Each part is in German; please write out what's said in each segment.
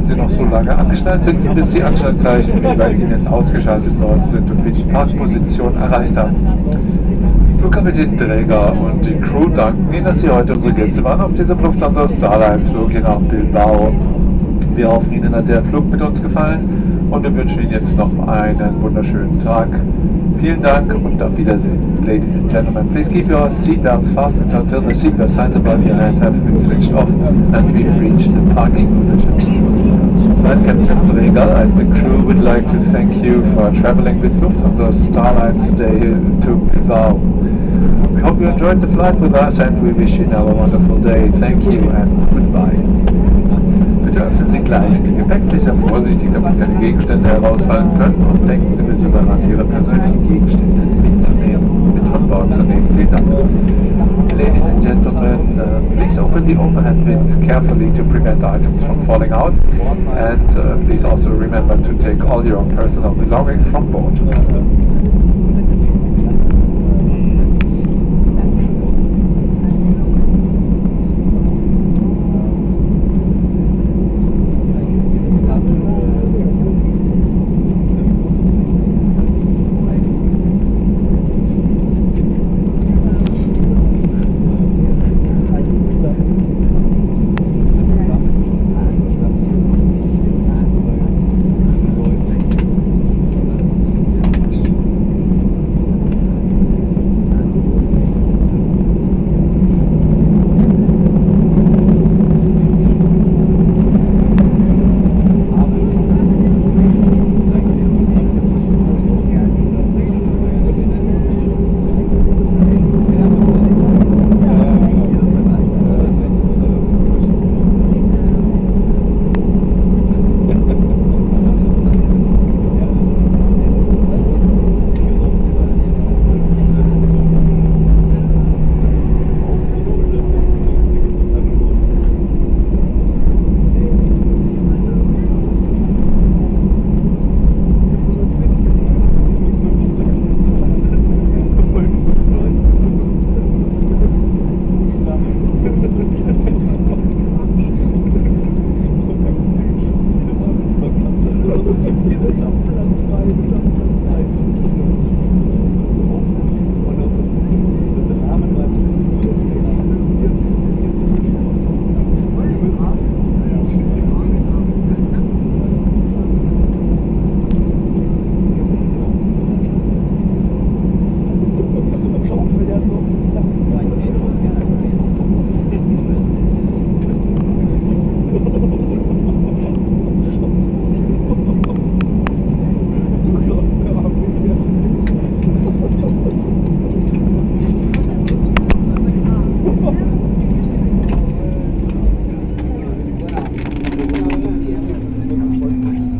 wenn Sie noch so lange angeschnallt sitzen, bis die Anschnallzeichen wie bei Ihnen ausgeschaltet worden sind und wir die Parkposition erreicht haben. Flugkapitän Träger und die Crew danken Ihnen, dass Sie heute unsere Gäste waren auf diesem Lufthansa Starlines Flug hier nach Bilbao. Wir hoffen, Ihnen hat der Flug mit uns gefallen und wir wünschen Ihnen jetzt noch einen wunderschönen Tag. Vielen Dank und auf Wiedersehen. Ladies and gentlemen, please keep your seatbelts fastened until the seatbelt signs above your head have been switched off and we've reached the parking position. Flight Captain Träger and the crew would like to thank you for traveling with Lufthansa Starlines today to Bilbao. We hope you enjoyed the flight with us and we wish you now a wonderful day. Thank you and goodbye. Bitte öffnen Sie gleich die Gepäcktücher vorsichtig, damit keine Gegenstände herausfallen können und denken Sie bitte daran, Ihre persönlichen Gegenstände mitzunehmen, mit von Bord zu nehmen. Vielen Dank. Ladies and gentlemen, please open the overhead bins carefully to prevent items from falling out and please also remember to take all your personal belongings from board.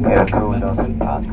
Der Crew doesn't pass.